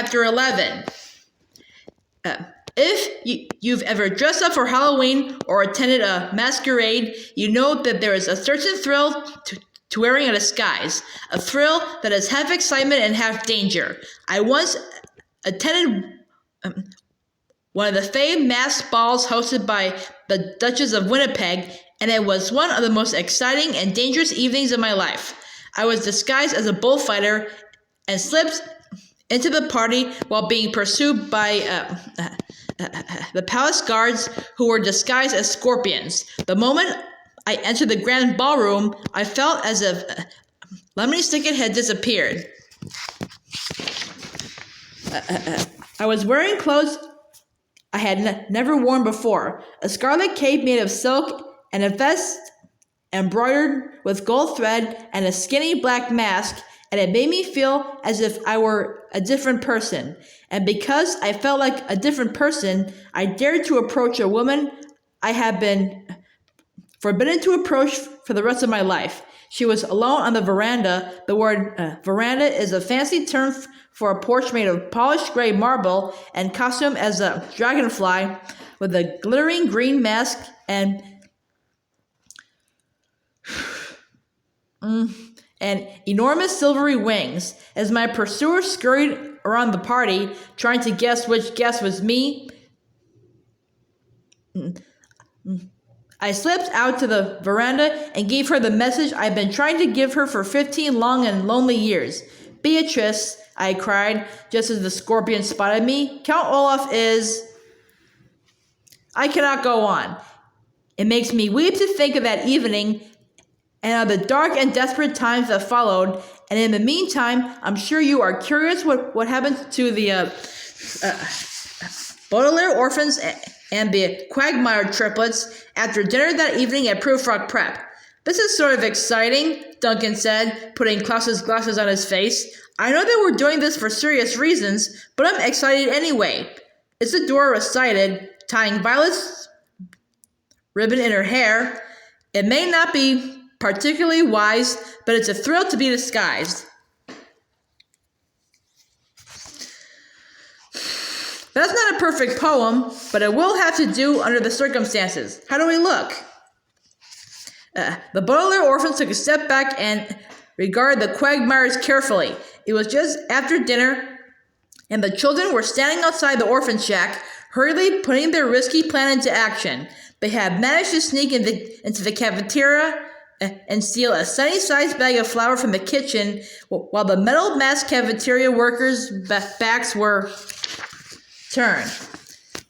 Chapter 11. If you've ever dressed up for Halloween or attended a masquerade, you know that there is a certain thrill to wearing a disguise, a thrill that is half excitement and half danger. I once attended one of the famed masked balls hosted by the Duchess of Winnipeg, and it was one of the most exciting and dangerous evenings of my life. I was disguised as a bullfighter and slipped into the party while being pursued by the palace guards who were disguised as scorpions. The moment I entered the grand ballroom, I felt as if Lemony Snicket had disappeared. I was wearing clothes I had never worn before, a scarlet cape made of silk and a vest embroidered with gold thread and a skinny black mask, and it made me feel as if I were a different person. And because I felt like a different person, I dared to approach a woman I had been forbidden to approach for the rest of my life. She was alone on the veranda. The word veranda is a fancy term for a porch made of polished gray marble and costumed as a dragonfly with a glittering green mask and enormous silvery wings. As my pursuer scurried around the party, trying to guess which guest was me, I slipped out to the veranda and gave her the message I've been trying to give her for 15 long and lonely years. "Beatrice," I cried, just as the scorpion spotted me, "Count Olaf is..." I cannot go on. It makes me weep to think of that evening and of the dark and desperate times that followed. And in the meantime, I'm sure you are curious what happened to the Baudelaire orphans and the Quagmire triplets after dinner that evening at Proof Rock Prep. "This is sort of exciting," Duncan said, putting Klaus's glasses on his face. "I know that we're doing this for serious reasons, but I'm excited anyway." Isadora recited, tying Violet's ribbon in her hair. "It may not be particularly wise, but it's a thrill to be disguised." That's not a perfect poem, but it will have to do under the circumstances. How do we look? The Baudelaire orphans took a step back and regarded the Quagmires carefully. It was just after dinner, and the children were standing outside the orphan shack, hurriedly putting their risky plan into action. They had managed to sneak into the cafeteria and steal a sunny-sized bag of flour from the kitchen, while the metal-masked cafeteria workers' backs were turned.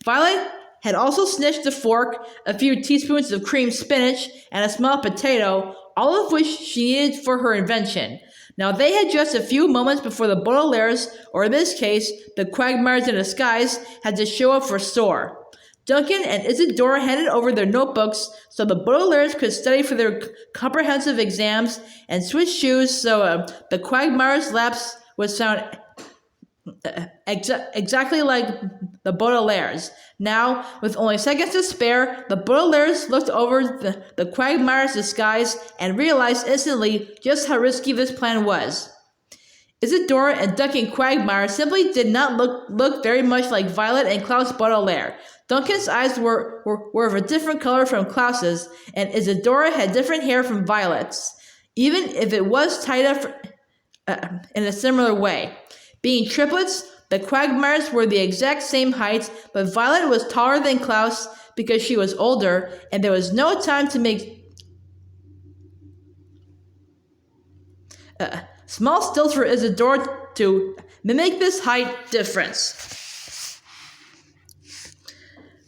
Violet had also snitched a fork, a few teaspoons of creamed spinach, and a small potato, all of which she needed for her invention. Now they had just a few moments before the Baudelaires, or in this case, the Quagmires in disguise, had to show up for S.O.R.E. Duncan and Isadora handed over their notebooks so the Baudelaires could study for their comprehensive exams, and switched shoes so the Quagmires' laps would sound exactly like the Baudelaires. Now, with only seconds to spare, the Baudelaires looked over the Quagmire's disguise and realized instantly just how risky this plan was. Isadora and Duncan Quagmire simply did not look very much like Violet and Klaus Baudelaire. Duncan's eyes were of a different color from Klaus's, and Isadora had different hair from Violet's, even if it was tied up in a similar way. Being triplets, the Quagmires were the exact same height, but Violet was taller than Klaus because she was older, and there was no time to make small stills for Isadora to mimic this height difference.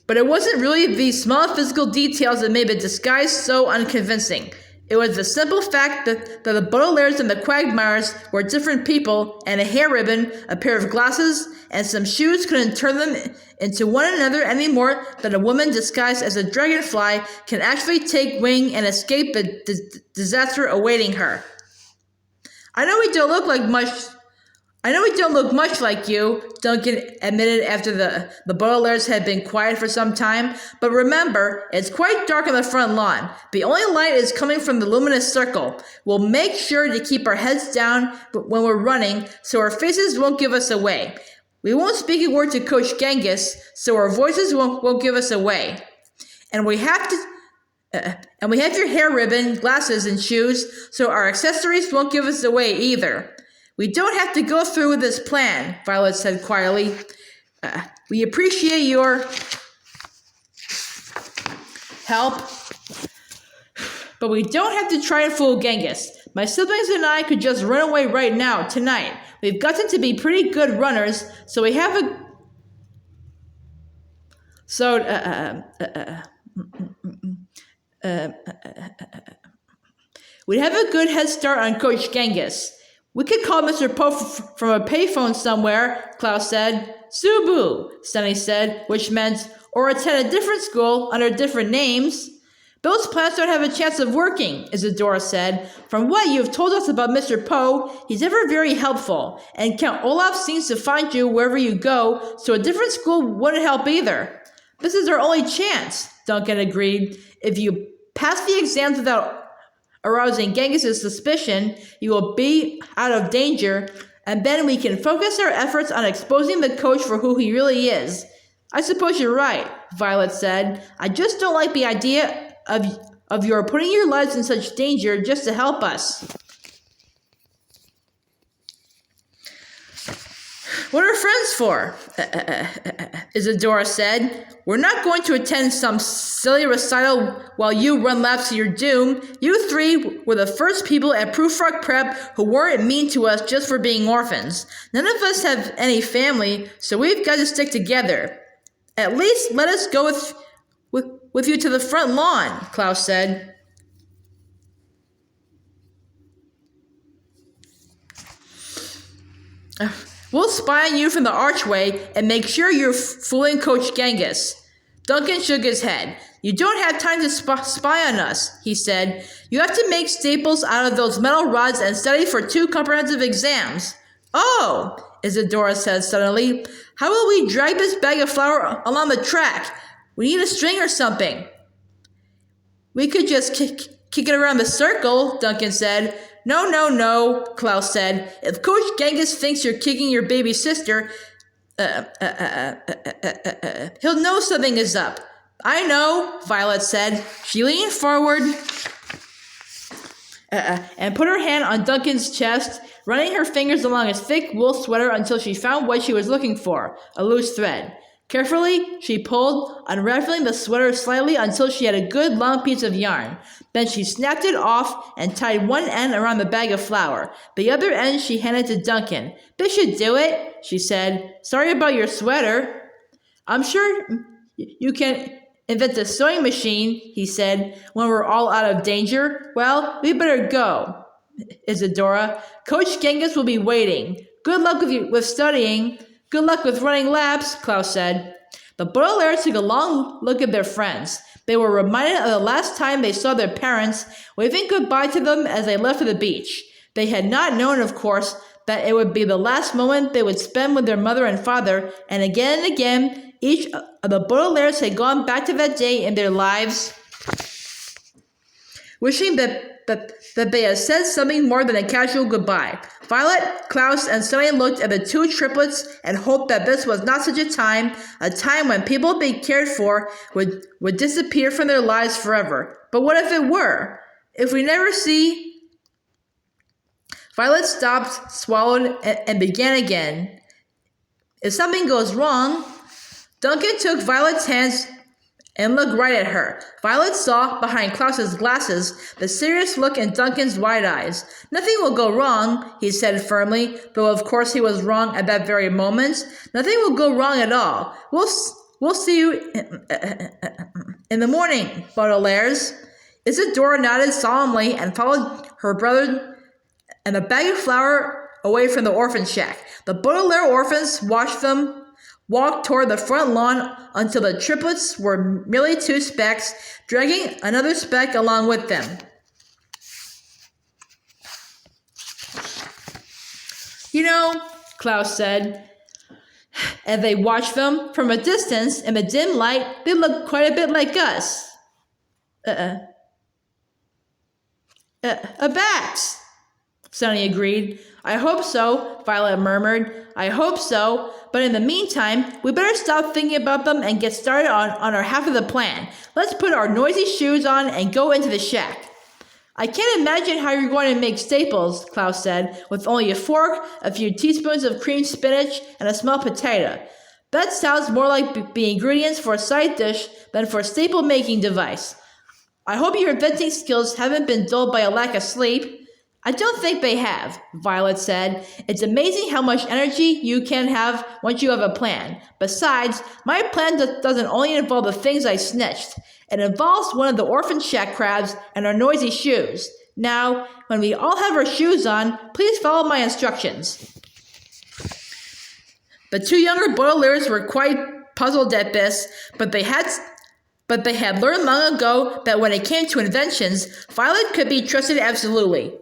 But it wasn't really these small physical details that made the disguise so unconvincing. It was the simple fact that the Baudelaires and the Quagmires were different people, and a hair ribbon, a pair of glasses, and some shoes couldn't turn them into one another any more than a woman disguised as a dragonfly can actually take wing and escape the disaster awaiting her. I know we don't look much like you," Duncan admitted after the Baudelaires had been quiet for some time. "But remember, it's quite dark on the front lawn. The only light is coming from the luminous circle. We'll make sure to keep our heads down when we're running, so our faces won't give us away. We won't speak a word to Coach Genghis, so our voices won't give us away. And we have your hair ribbon, glasses, and shoes, so our accessories won't give us away either. We don't have to go through with this plan, Violet said quietly. We appreciate your help, but we don't have to try and fool Genghis. My siblings and I could just run away right now, tonight. We've gotten to be pretty good runners, so we have a... We'd have a good head start on Coach Genghis. We could call Mr. Poe from a payphone somewhere, Klaus said. Subu, Sunny said, which meant, or attend a different school under different names. Those plans don't have a chance of working, Isadora said. From what you've told us about Mr. Poe, he's ever very helpful, and Count Olaf seems to find you wherever you go, so a different school wouldn't help either. This is our only chance, Duncan agreed. If you pass the exams without arousing Genghis' suspicion, you will be out of danger, and then we can focus our efforts on exposing the coach for who he really is. I suppose you're right, Violet said. I just don't like the idea of your putting your lives in such danger just to help us. What are friends for? Isadora said. We're not going to attend some silly recital while you run laps to your doom. You three were the first people at Prufrock Prep who weren't mean to us just for being orphans. None of us have any family, so we've got to stick together. At least let us go with you to the front lawn, Klaus said. We'll spy on you from the archway and make sure you're fooling Coach Genghis. Duncan shook his head. You don't have time to spy on us, he said. You have to make staples out of those metal rods and study for 2 comprehensive exams. Oh, Isadora said suddenly. How will we drag this bag of flour along the track? We need a string or something. We could just kick it around the circle, Duncan said. No, Klaus said. If Coach Genghis thinks you're kicking your baby sister, he'll know something is up. I know, Violet said. She leaned forward and put her hand on Duncan's chest, running her fingers along his thick wool sweater until she found what she was looking for, a loose thread. Carefully, she pulled, unraveling the sweater slightly until she had a good long piece of yarn. Then she snapped it off and tied one end around the bag of flour. The other end she handed to Duncan. This should do it, she said. Sorry about your sweater. I'm sure you can invent a sewing machine, he said, when we're all out of danger. Well, we better go, Isadora. Coach Genghis will be waiting. Good luck with studying. Good luck with running laps, Klaus said. The Baudelaires took a long look at their friends. They were reminded of the last time they saw their parents, waving goodbye to them as they left for the beach. They had not known, of course, that it would be the last moment they would spend with their mother and father, and again, each of the Baudelaires had gone back to that day in their lives, wishing that they had said something more than a casual goodbye. Violet, Klaus, and Sunny looked at the 2 triplets and hoped that this was not such a time when people they cared for would disappear from their lives forever. But what if it were? If we never see... Violet stopped, swallowed, and began again. If something goes wrong... Duncan took Violet's hands and looked right at her. Violet saw, behind Klaus's glasses, the serious look in Duncan's wide eyes. Nothing will go wrong, he said firmly, though of course he was wrong at that very moment. Nothing will go wrong at all. We'll see you in the morning, Baudelaires. Isadora nodded solemnly and followed her brother and the bag of flour away from the orphan shack. The Baudelaire orphans walked toward the front lawn until the triplets were merely 2 specks, dragging another speck along with them. You know, Klaus said, as they watched them from a distance in the dim light, they looked quite a bit like us. A bat, Sunny agreed. I hope so, Violet murmured. I hope so, but in the meantime, we better stop thinking about them and get started on our half of the plan. Let's put our noisy shoes on and go into the shack. I can't imagine how you're going to make staples, Klaus said, with only a fork, a few teaspoons of creamed spinach, and a small potato. That sounds more like the ingredients for a side dish than for a staple-making device. I hope your inventing skills haven't been dulled by a lack of sleep. I don't think they have, Violet said. It's amazing how much energy you can have once you have a plan. Besides, my plan doesn't only involve the things I snitched. It involves one of the orphan shack crabs and our noisy shoes. Now, when we all have our shoes on, please follow my instructions. The two younger Baudelaires were quite puzzled at this, but they had learned long ago that when it came to inventions, Violet could be trusted absolutely.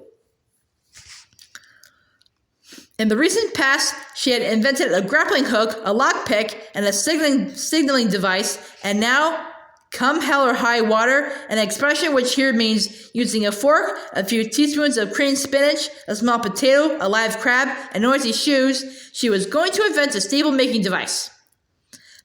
In the recent past, she had invented a grappling hook, a lockpick, and a signaling device, and now, come hell or high water, an expression which here means using a fork, a few teaspoons of creamed spinach, a small potato, a live crab, and noisy shoes, she was going to invent a staple-making device.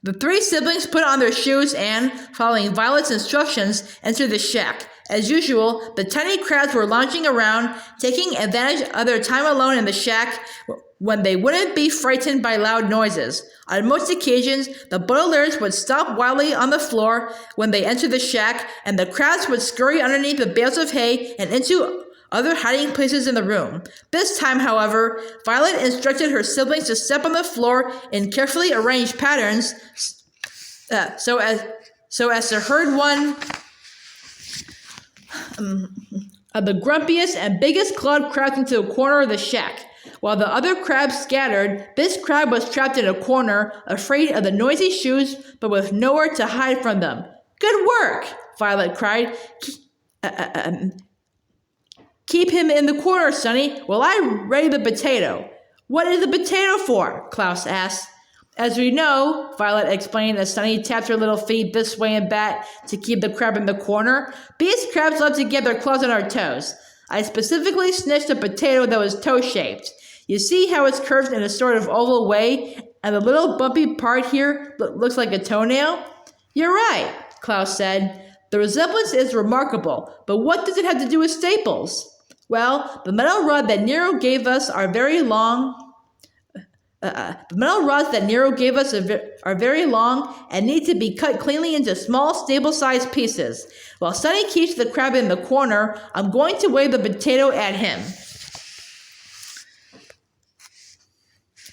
The three siblings put on their shoes and, following Violet's instructions, entered the shack. As usual, the tiny crabs were lounging around, taking advantage of their time alone in the shack when they wouldn't be frightened by loud noises. On most occasions, the Baudelaires would stop wildly on the floor when they entered the shack, and the crabs would scurry underneath the bales of hay and into other hiding places in the room. This time, however, Violet instructed her siblings to step on the floor in carefully arranged patterns so as to herd one of the grumpiest and biggest clawed crabs into a corner of the shack. While the other crabs scattered, this crab was trapped in a corner, afraid of the noisy shoes, but with nowhere to hide from them. Good work, Violet cried. Keep him in the corner, Sunny, while I ready the potato. What is the potato for? Klaus asked. As we know, Violet explained as Sunny tapped her little feet this way and that to keep the crab in the corner. These crabs love to get their claws on our toes. I specifically snitched a potato that was toe-shaped. You see how it's curved in a sort of oval way, and the little bumpy part here looks like a toenail? You're right, Klaus said. The resemblance is remarkable, but what does it have to do with staples? Well, the metal rods that Nero gave us are very long and need to be cut cleanly into small, stable-sized pieces. While Sunny keeps the crab in the corner, I'm going to wave the potato at him.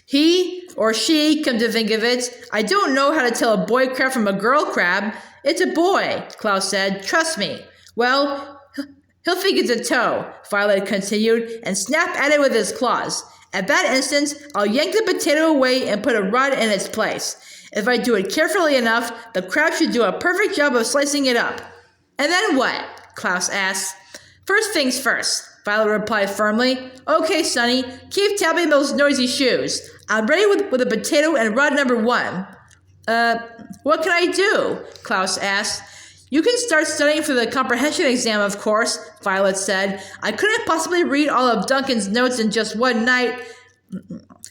He or she, come to think of it, I don't know how to tell a boy crab from a girl crab. It's a boy, Klaus said. Trust me. Well, he'll think it's a toe, Violet continued, and snap at it with his claws. At that instant, I'll yank the potato away and put a rod in its place. If I do it carefully enough, the crab should do a perfect job of slicing it up. And then what? Klaus asked. First things first, Violet replied firmly. Okay, Sunny, keep tapping those noisy shoes. I'm ready with a potato and rod number 1. What can I do? Klaus asked. You can start studying for the comprehension exam, of course, Violet said. I couldn't possibly read all of Duncan's notes in just one night.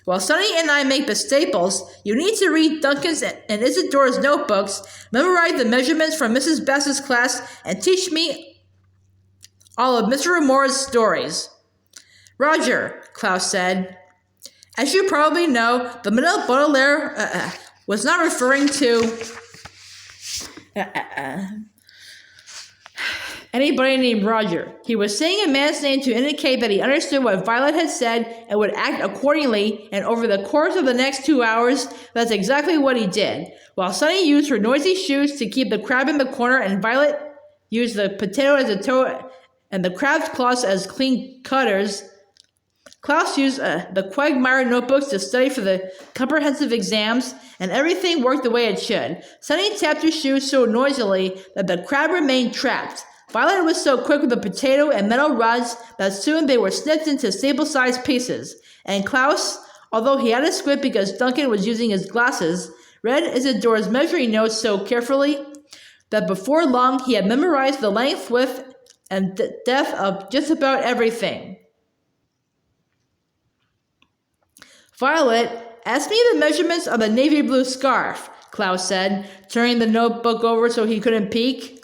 While Sunny and I make the staples, you need to read Duncan's and Isidore's notebooks, memorize the measurements from Mrs. Bass's class, and teach me all of Mr. Remora's stories. Roger, Klaus said. As you probably know, the middle Baudelaire was not referring to anybody named Roger. He was saying a man's name to indicate that he understood what Violet had said and would act accordingly, and over the course of the next 2 hours, that's exactly what he did. While Sunny used her noisy shoes to keep the crab in the corner, and Violet used the potato as a toe and the crab's claws as clean cutters, Klaus used the quagmire notebooks to study for the comprehensive exams, and everything worked the way it should. Sunny tapped her shoes so noisily that the crab remained trapped. Violet was so quick with the potato and metal rods that soon they were snipped into stable-sized pieces. And Klaus, although he had to squint because Duncan was using his glasses, read Isidore's measuring notes so carefully that before long he had memorized the length, width, and depth of just about everything. Violet, ask me the measurements of the navy blue scarf, Klaus said, turning the notebook over so he couldn't peek.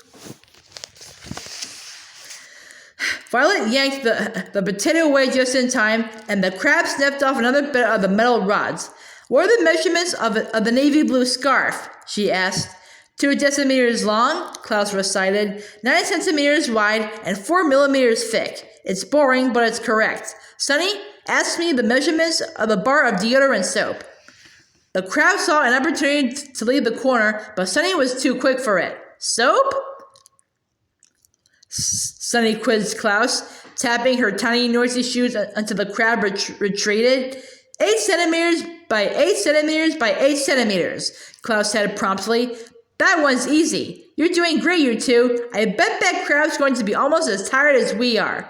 Violet yanked the potato away just in time, and the crab snipped off another bit of the metal rods. What are the measurements of the navy blue scarf? She asked. 2 decimeters long, Klaus recited, 9 centimeters wide, and 4 millimeters thick. It's boring, but it's correct. Sunny, ask me the measurements of the bar of deodorant soap. The crab saw an opportunity to leave the corner, but Sunny was too quick for it. Soap? Sunny quizzed Klaus, tapping her tiny noisy shoes until the crab retreated. 8 centimeters by 8 centimeters by 8 centimeters, Klaus said promptly. That one's easy. You're doing great, you two. I bet that crab's going to be almost as tired as we are.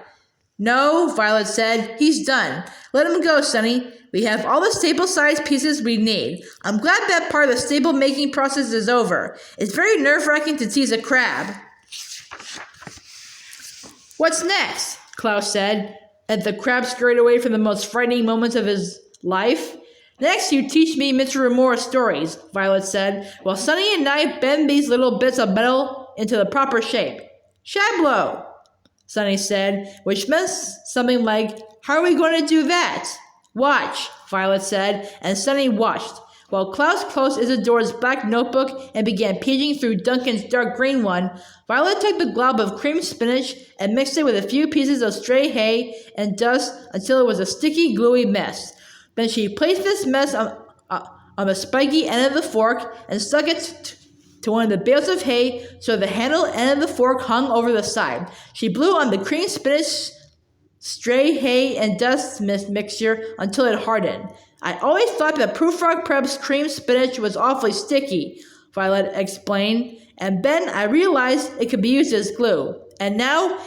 No, Violet said. He's done. Let him go, Sunny. We have all the staple-sized pieces we need. I'm glad that part of the staple-making process is over. It's very nerve-wracking to tease a crab. What's next? Klaus said, as the crab scurried away from the most frightening moments of his life. Next, you teach me Mr. Remora's stories, Violet said, while Sunny and I bend these little bits of metal into the proper shape. Shablo, Sunny said, which meant something like, how are we going to do that? Watch, Violet said, and Sunny watched, while Klaus closed Isadora's black notebook and began paging through Duncan's dark green one. Violet took the glob of cream spinach and mixed it with a few pieces of stray hay and dust until it was a sticky, gluey mess. Then she placed this mess on the spiky end of the fork and stuck it to one of the bales of hay so the handle end of the fork hung over the side. She blew on the cream spinach, stray hay, and dust mixture until it hardened. I always thought that Prufrock Prep's cream spinach was awfully sticky, Violet explained, and then I realized it could be used as glue. And now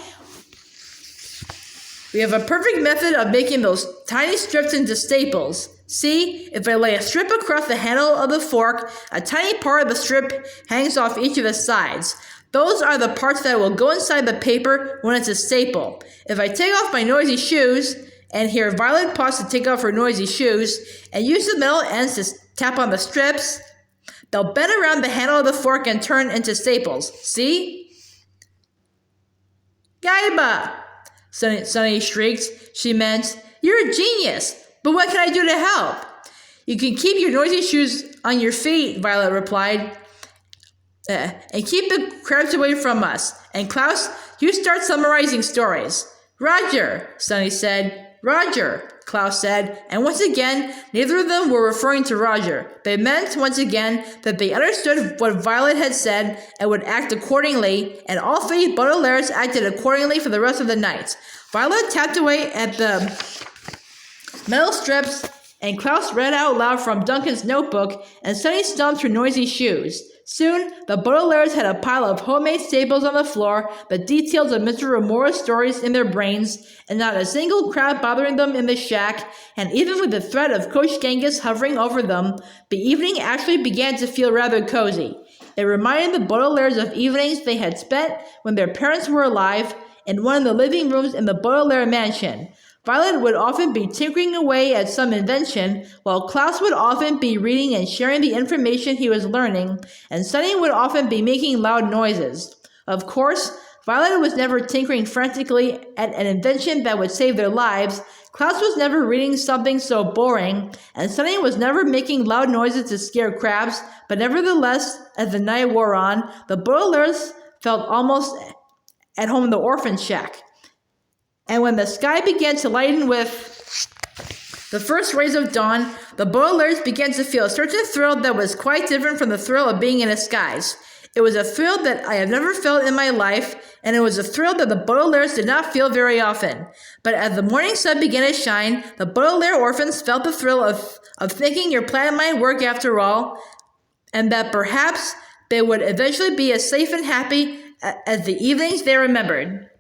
we have a perfect method of making those tiny strips into staples. See, if I lay a strip across the handle of the fork, a tiny part of the strip hangs off each of the sides. Those are the parts that will go inside the paper when it's a staple. If I take off my noisy shoes, and here Violet paused to take off her noisy shoes, and use the metal ends to tap on the strips, they'll bend around the handle of the fork and turn into staples. See? Gaiba! Sunny shrieked. She meant, you're a genius, but what can I do to help? You can keep your noisy shoes on your feet, Violet replied, and keep the crabs away from us. And Klaus, you start summarizing stories. Roger, Sunny said. Roger, Klaus said, and once again, neither of them were referring to Roger. They meant, once again, that they understood what Violet had said and would act accordingly, and all 3 Baudelaires acted accordingly for the rest of the night. Violet tapped away at the metal strips, and Klaus read out loud from Duncan's notebook, and Sunny stomped her noisy shoes. Soon, the Baudelaires had a pile of homemade staples on the floor, the details of Mr. Remora's stories in their brains, and not a single crab bothering them in the shack, and even with the threat of Coach Genghis hovering over them, the evening actually began to feel rather cozy. It reminded the Baudelaires of evenings they had spent when their parents were alive in one of the living rooms in the Baudelaire mansion. Violet would often be tinkering away at some invention, while Klaus would often be reading and sharing the information he was learning, and Sunny would often be making loud noises. Of course, Violet was never tinkering frantically at an invention that would save their lives, Klaus was never reading something so boring, and Sunny was never making loud noises to scare crabs, but nevertheless, as the night wore on, the Baudelaires felt almost at home in the orphan shack. And when the sky began to lighten with the first rays of dawn, the Baudelaires began to feel a certain thrill that was quite different from the thrill of being in disguise. It was a thrill that I have never felt in my life, and it was a thrill that the Baudelaires did not feel very often. But as the morning sun began to shine, the Baudelaire orphans felt the thrill of thinking your plan might work after all, and that perhaps they would eventually be as safe and happy as the evenings they remembered.